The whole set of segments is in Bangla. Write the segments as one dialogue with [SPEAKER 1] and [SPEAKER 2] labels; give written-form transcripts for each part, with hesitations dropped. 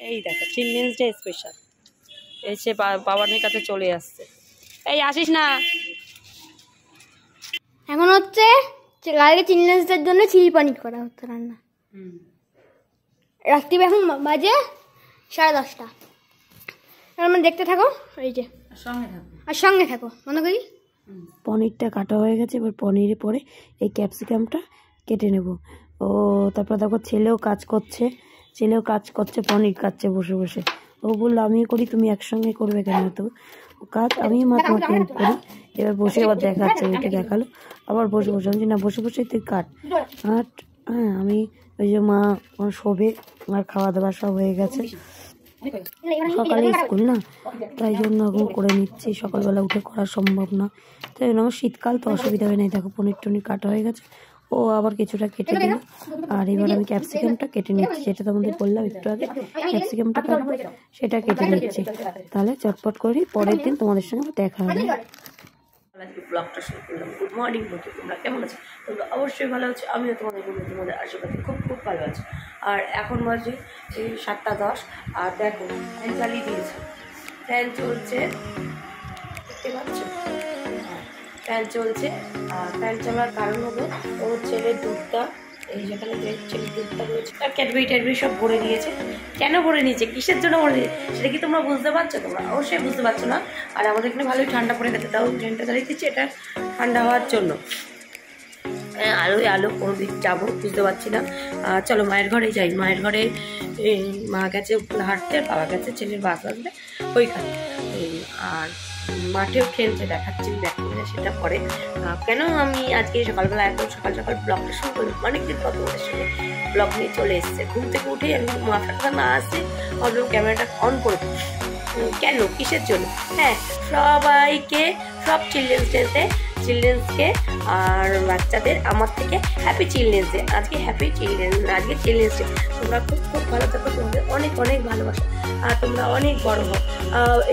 [SPEAKER 1] এই দেখো চিলড্রেন্স ডে স্পেশাল এসে বাবানের কাছে চলে আসছে। এই আসিস না,
[SPEAKER 2] এখন হচ্ছে কালকে চিলড্রেন্স ডের জন্য চিলি পনির করা হচ্ছে রান্না। রাত্রি এখন বাজে 10:30। আমরা দেখতে থাকো, এই যে সঙ্গে থাকো মনে করি।
[SPEAKER 1] পনিরটা কাটা হয়ে গেছে, এবার পনিরে পরে এই ক্যাপসিকামটা কেটে নেব। ও তারপর দেখো ছেলেও কাজ করছে, পনির কাটছে বসে বসে। ও বললো আমিও করি, তুমি একসঙ্গে করবে কেন? তো কাজ আমি মাঝে মাঝে হেল্প করি। এবার বসে আবার দেখাচ্ছে, ওইটা দেখালো আবার বসে বসে। আমি না বসে বসে তুই কাট। আর হ্যাঁ আমি ওই যে মা শোবে, আমার খাওয়া দাওয়া সব হয়ে গেছে, সকালে স্কুল না, তাই জন্য এখন করে নিচ্ছি। সকালবেলা উঠে করা সম্ভব না, তাই জন্য আমার শীতকাল তো অসুবিধা হয় নাই। দেখো পনির টনির কাটা হয়ে গেছে, ও আবার কিছুটা কেটে দিল। আর এবার আমি ক্যাপসিকামটা কেটে নিচ্ছি, যেটা তোমাদের বললাম একটু আগে ক্যাপসিকামটা কাটবো, সেটা কেটে নিচ্ছি। তাহলে চটপট করি, পরের দিন তোমাদের সঙ্গে দেখা হবে। আজকে ব্লগটা শুরু করলাম। গুড মর্নিং বন্ধু, তোমরা কেমন আছো? তোমরা অবশ্যই ভালো আছো, আমিও তোমাদের আশীর্বাদে খুব খুব ভালো আছি। আর এখন বাজে 7:10। আর দেখো ফ্যান চালিয়ে দিয়েছে, ফ্যান চলছে, দেখতে পাচ্ছ? ফ্যান চলছে। আর ফ্যান চলার কারণ হলো ওর ছেলের দুধটা, এই যেখানে ছেলের দুধটা রয়েছে আর ক্যাডবেরি সব ভরে নিয়েছে। কেন ভরে নিয়েছে, কিসের জন্য ভরে নিয়েছে, সেটা কি তোমরা বুঝতে পারছো? তোমরা অবশ্যই বুঝতে পারছো না। আর আমাদের এখানে ভালোই ঠান্ডা পড়ে গেছে, তাও ফ্যানটা চালিয়ে দিচ্ছি, এটা ঠান্ডা হওয়ার জন্য। আলো কোনো দিক যাবো বুঝতে পারছি না। চলো মায়ের ঘরে যাই। মায়ের ঘরে মা গেছে হাঁটতে, বাবা গেছে ছেলের বাস আসবে ওইখানে। আর মাঠেও খেলছে, দেখাচ্ছি ব্যাক করে, সেটা পরে। কেন আমি আজকে সকালবেলা একদম সকাল ব্লগটা শুরু করলাম, অনেকদিন পর তোমাদের সঙ্গে ব্লগ নিয়ে চলে এসছে। ঘুম থেকে উঠেই আমি মাথাটা না আসে ভাবলাম ক্যামেরাটা অন করে দিই। কেন, কিসের জন্য? হ্যাঁ, সবাইকে সব চিলড্রেন্সকে আর বাচ্চাদের আমার থেকে হ্যাপি চিলড্রেন্স ডে। আজকে চিলড্রেন্স ডে। তোমরা খুব খুব ভালো থাকো, তোমাদের অনেক অনেক ভালোবাসা, আর তোমরা অনেক বড় হও।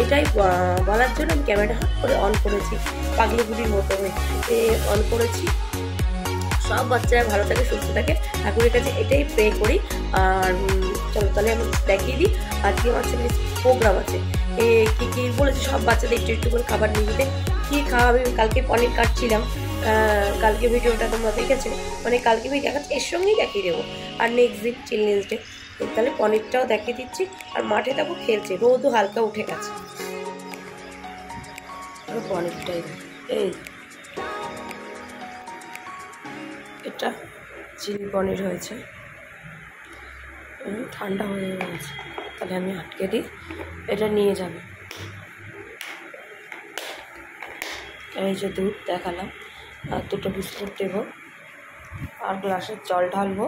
[SPEAKER 1] এটাই বলার জন্য আমি ক্যামেরাটা হাত করে অন করেছি, পাগলিগুলির মতো হয়ে অন করেছি। সব বাচ্চারা ভালো থাকে, সুস্থ থাকে, ঠাকুরের কাছে এটাই প্রে করি। আর চলো তাহলে আমি দেখিয়ে দিই আজকে আমার ছেলের প্রোগ্রাম আছে। কি বলেছে, সব বাচ্চাদের একটু একটু করে খাবার নিয়ে যেতে। কী খাওয়াবে, কালকে পনির কাটছিলাম, কালকে ভিডিওটা তোমরা দেখেছো, মানে কালকে আমি দেখাচ্ছি, এর সঙ্গেই দেখিয়ে দেবো। আর নেক্সট দিন চিলড্রেন্স ডে, তাহলে পনিরটাও দেখিয়ে দিচ্ছি। আর মাঠে দেখো খেলছে, রোদও হালকা উঠে গেছে। পনিরটাই এই এটা চিলি পনির হয়েছে, ঠান্ডা হয়ে গেছে, তাহলে আমি আটকে দিই, এটা নিয়ে যাবে। এই যে দুধ দেখালাম, আর 2টো বিস্কুট দেবো, আর গ্লাসের জল ঢালবো।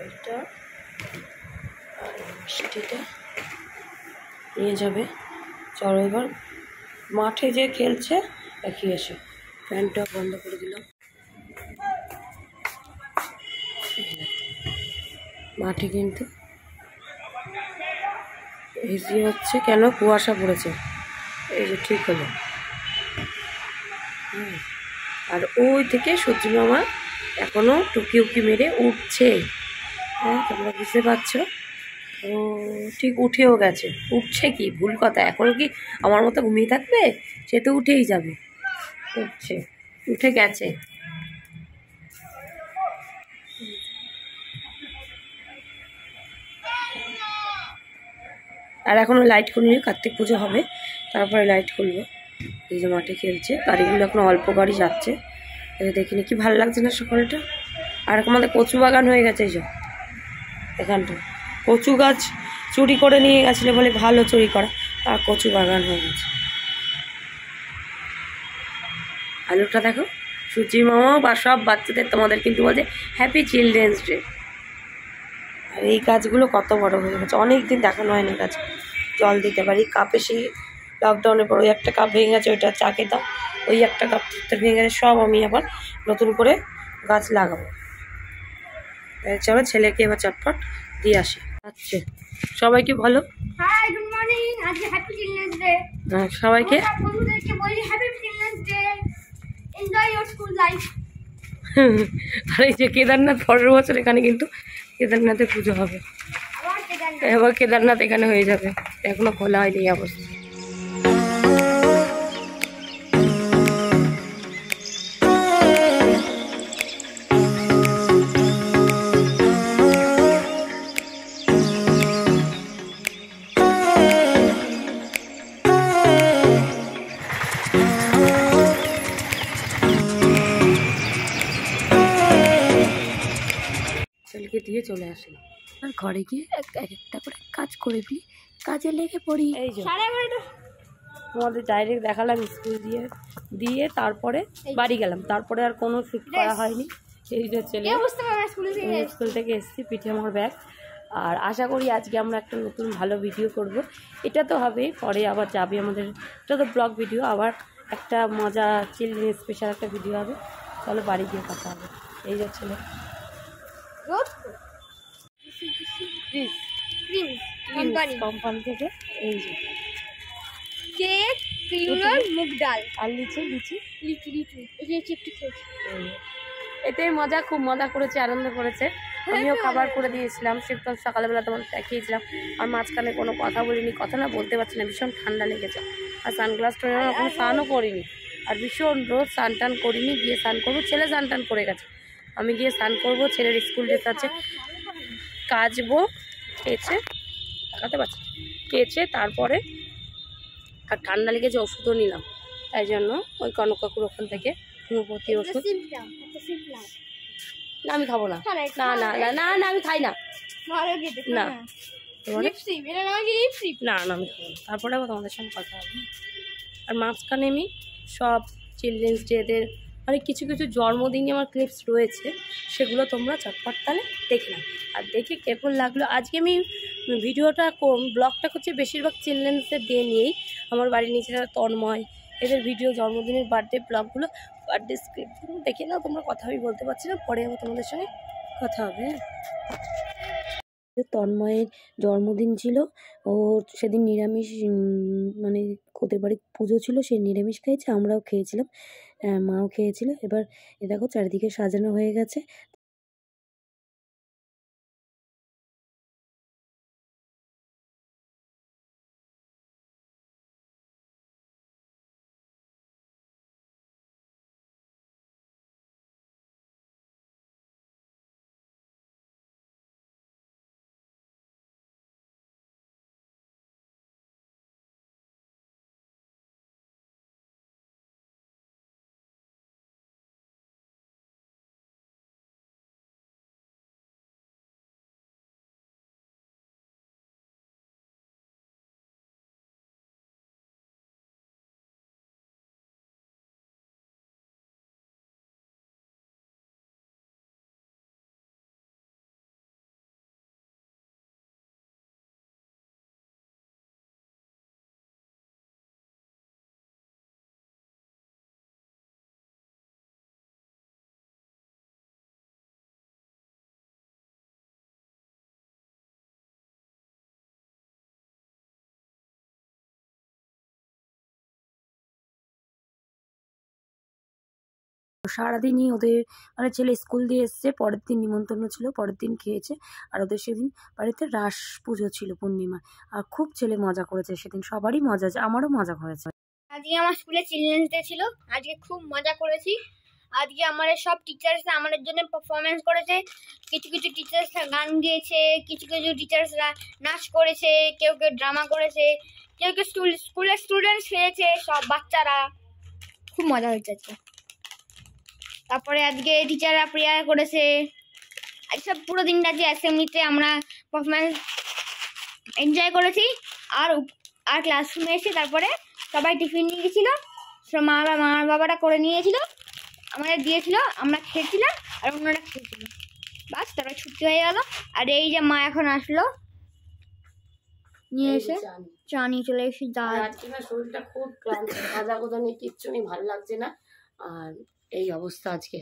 [SPEAKER 1] এটা আর মিষ্টিটা নিয়ে যাবে। চলো এবার মাঠে যে খেলছে দেখিয়ে এসে। ফ্যানটা বন্ধ করে দিলাম। মাঠে কিন্তু ভিজি হচ্ছে, কেন কুয়াশা পড়েছে, এই যে ঠিক হলো। আর ওই থেকে সূর্য মামা এখনো টুকি উকি মেরে উঠছে। হ্যাঁ, তোমরা বুঝতে পারছো? ও ঠিক উঠেও গেছে। উঠছে কি, ভুল কথা, এখনও কি আমার মতো ঘুমিয়ে থাকবে? সে তো উঠেই যাবে। উঠে গেছে। আর এখনও লাইট খুলিনি, কার্তিক পুজো হবে তারপরে লাইট খুলবে। এই যে মাঠে খেলছে, গাড়িগুলো এখন অল্প গাড়ি যাচ্ছে, দেখিনি কি ভালো লাগছে না সকালটা। আর আমাদের কচু বাগান হয়ে গেছে, এই যে এখানটা কচু গাছ চুরি করে নিয়ে গেছিলো বলে, ভালো চুরি করা, আর কচু বাগান হয়ে গেছে। আলুটা দেখো, সূচি মামা বা সব বাচ্চাদের তোমাদের কিন্তু বলছে হ্যাপি চিলড্রেন্স ডে। আর এই গাছগুলো কত বড় হয়ে গেছে, অনেক দিন দেখানো হয়নি গাছ। জল দিতে পারি কাপে, সেই লকডাউনের পর ওই একটা কাপ ভেঙে গেছে, ওইটা চা খেতাম, ওই একটা কাপ ভেঙে গেছে, সব আমি আবার নতুন করে গাছ লাগাবো। চলো ছেলেকে এবার চটপট দিয়ে আসি। আচ্ছা সবাইকে বলো
[SPEAKER 2] হাই গুড মর্নিং, আজকে হ্যাপি চিলড্রেন্স ডে।
[SPEAKER 1] সবাইকে
[SPEAKER 2] বন্ধুদেরকে বলি happy children's day, enjoy your school life.
[SPEAKER 1] আর এই যে কেদারনাথ পরের বছর এখানে কিন্তু কেদারনাথে পুজো হবে। এবার কেদারনাথ এখানে হয়ে যাবে, এখনো খোলা হয়নি এই অবস্থা। ছেলেকে দিয়ে চলে আসলাম আর ঘরে গিয়ে একটা করে কাজ করে ফেলি, কাজে লেগে পড়ি। এই যে তোমাদের ডাইরেক্ট দেখালাম স্কুল দিয়ে তারপরে বাড়ি গেলাম, তারপরে আর কোনো শ্যুট করা হয়নি। এই যে ছেলে স্কুল থেকে এসেছি, পিঠে আমার ব্যাগ। আর আশা করি আজকে আমরা একটা নতুন ভালো ভিডিও করব। এটা তো হবেই, পরে আবার যাবে আমাদের, এটা তো ব্লগ ভিডিও, আবার একটা মজা চিলড্রেন স্পেশাল একটা ভিডিও হবে। চলো বাড়ি গিয়ে কথা হবে। এই যে ছেলে কোম্পানি থেকে এই যে
[SPEAKER 2] কেক, ক্রিউলার, মুগ ডাল
[SPEAKER 1] আর লিচি
[SPEAKER 2] এই যে চিপটি খেয়েছি।
[SPEAKER 1] এতে মজা, খুব মজা করেছে, আনন্দ করেছে। আমিও খাবার করে দিয়েছিলাম, শীতকাল সকালবেলা তোমার দেখিয়েছিলাম। আর মাঝখানে কোনো কথা বলিনি, কথা না বলতে পারছি না, ভীষণ ঠান্ডা লেগেছে। আর সানগ্লাস টরে কোনো স্নানও করিনি, আর ভীষণ রোজ স্নান টান করিনি। গিয়ে স্নান করবো, ছেলে স্নান টান করে গেছে, আমি গিয়ে স্নান করবো। ছেলের স্কুল ড্রেস আছে, কাচবো, খেয়েছে তাকাতে পারছি, খেয়েছে তারপরে। আর ঠান্ডা লেগেছে, ওষুধও নিলাম, তাই জন্য ওই কনক কাকুর ওখান থেকে হোমিওপ্যাথি ওষুধ। না আমি খাবো না, না না না না না আমি খাই না, না না না আমি খাবো না। তারপরে আবার তোমাদের সঙ্গে কথা হবে। আর মাঝখানে আমি সব চিলড্রেন্স ডেদের মানে কিছু কিছু জন্মদিনে আমার ক্লিপস রয়েছে, সেগুলো তোমরা চটপট তাহলে দেখে নাও। আর দেখে কেমন লাগলো। আজকে আমি ভিডিওটা ব্লগটা করছি বেশিরভাগ চিলড্রেন্সের ডে নিয়েই। আমার বাড়ির নিচে যারা তন্ময়, এদের ভিডিও, জন্মদিনের বার্থডে ব্লগগুলো, বার্থডে স্ক্রিপ্টগুলো দেখে নাও তোমরা। কথা আমি বলতে পারছি না, পরে আবার তোমাদের সঙ্গে কথা হবে। তন্ময়ের জন্মদিন ছিল, ও সেদিন নিরামিষ, মানে ওদের বাড়ির পুজো ছিল, সেই নিরামিষ খেয়েছে, আমরাও খেয়েছিলাম, মাও খেয়েছিল। এবার এ দেখো চারিদিকে সাজানো হয়ে গেছে। সারাদিনই ওদের মানে ছেলে স্কুল দিয়ে এসছে, পরের দিন নিমন্ত্রণ ছিল, পরের দিন খেয়েছে। আর ওদের সেদিন বাড়িতে রাস পুজো ছিল পূর্ণিমা, আর খুব ছেলে মজা করেছে সেদিন, সবারই মজা, আমারও মজা করেছে।
[SPEAKER 2] আজকে আমার স্কুলে চিলড্রেন্স ডে ছিল, আজকে খুব মজা করেছি। আজকে আমাদের সব টিচার্সরা আমাদের জন্য পারফরমেন্স করেছে। কিছু কিছু টিচার্সরা গান দিয়েছে, কিছু কিছু টিচার্সরা নাচ করেছে, কেউ কেউ ড্রামা করেছে, কেউ কেউ স্কুলের স্টুডেন্টস খেয়েছে, সব বাচ্চারা। খুব মজা হয়েছে আজকে। তারপরে আজকে টিচাররা প্রেয়ার করেছে। সব পুরো দিনটা যে অ্যাসেম্বলিতে আমরা পারফরমেন্স এনজয় করেছি। আর ক্লাসরুমে এসে তারপরে সবাই টিফিন নিয়ে গেছিল, সব মা বাবারা করে নিয়েছিল, আমাদের দিয়েছিল, আমরা খেয়েছিলাম আর অন্যরা খেয়েছিল। বাস তারপরে ছুটি হয়ে গেল। আর এই যে মা এখন আসলো, নিয়ে এসে চা নিয়ে চলে এসেছি।
[SPEAKER 1] আজকে না শরীরটা খুব ক্লান্ত, ভাজা কোথা নেই, কিচ্ছু নেই, ভালো লাগছে না। আর এই অবস্থা আজকে,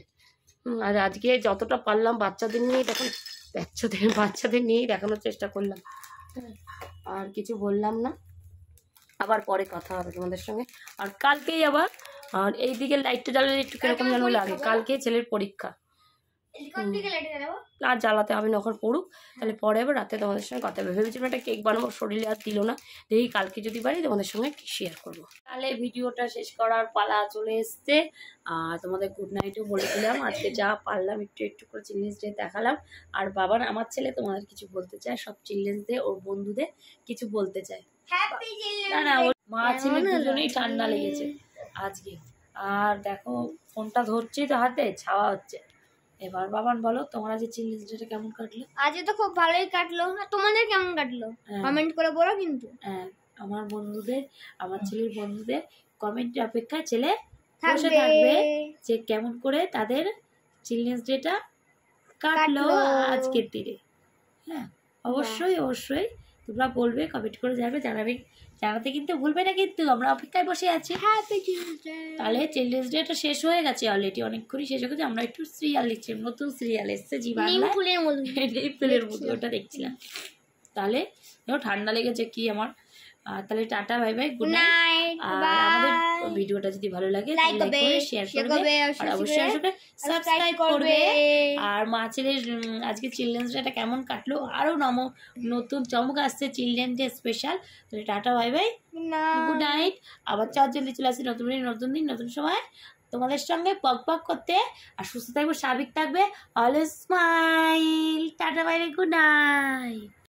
[SPEAKER 1] আর আজকে যতটা পারলাম বাচ্চাদের নিয়ে বাচ্চাদের নিয়েই দেখানোর চেষ্টা করলাম। হ্যাঁ, আর কিছু বললাম না, আবার পরে কথা হবে তোমাদের সঙ্গে। আর কালকেই আবার, আর এই দিকে লাইটটা জ্বালালে একটু কিরকম যেন লাগে, কালকে ছেলের পরীক্ষা, আর জ্বালাতে হবে না, ওখানে পড়ুক, তাহলে পরে আবার রাতে তোমাদের সঙ্গে কথা হবে। ভেবেছিলাম একটা কেক বানাবো, শরীরে আর দিল না, দেখি কালকে যদি পারি তোমাদের সঙ্গে শেয়ার করবো। তাহলে ভিডিওটা শেষ করার পালা চলে এসছে, আর তোমাদের গুড নাইটও বলে দিলাম। আজকে যা পারলাম একটু একটু করে চিলড্রেন্স ডে দেখালাম। আর বাবার, আমার ছেলে তোমাদের কিছু বলতে চায়, সব চিলড্রেন্স ডে ওর বন্ধুদের কিছু বলতে চায়। না না, ওর মা ছেলে দুজনেই ঠান্ডা লেগেছে আজকে। আর দেখো ফোনটা ধরছি তো হাতে, ছাওয়া হচ্ছে। এবার বাবান বলো, তোমার আজকে চিলড্রেন্স ডেটা কেমন কাটলো?
[SPEAKER 2] আজকে তো খুব ভালোই কাটলো, তোমাদের কেমন কাটলো কমেন্ট করে বলো কিন্তু।
[SPEAKER 1] হ্যাঁ, আমার বন্ধুদের, আমার ছেলের বন্ধুদের কমেন্টের অপেক্ষায় ছেলে বসে থাকবে যে কেমন করে তাদের চিলড্রেন্স ডেটা কাটলো আজকের দিনে। হ্যাঁ, অবশ্যই অবশ্যই তোমরা বলবে, কমেন্ট করে জানাবে, জানাতে কিন্তু ভুলবে না কিন্তু, আমরা অপেক্ষায় বসে আছি। তাহলে চিলড্রেন্স ডেটা শেষ হয়ে গেছে অলরেডি, অনেকক্ষণই শেষ হয়ে গেছে। আমরা একটু সিরিয়াল দেখছি, নতুন সিরিয়াল এসছে জি বাংলায়, ফুলের মতো, ওটা দেখছিলাম। তাহলে ঠান্ডা লেগেছে কি আমার। তাহলে tata, bye bye, good night. আর আমাদের ভিডিওটা যদি ভালো লাগে লাইক করবে, শেয়ার করবে, আর অবশ্যই সাবস্ক্রাইব করবে। আর মা ছেলের আজকে চিলড্রেন্স ডেটা কেমন কাটলো, আরো নতুন চমক আসছে চিলড্রেন ডে স্পেশাল। তাহলে tata, bye bye, good night. আবার জলদি চলে আসছে নতুন দিন নতুন সময় তোমাদের সঙ্গে পক করতে। আর সুস্থ থাকবে, স্বাভাবিক থাকবে, always smile. Tata, bye bye, good night.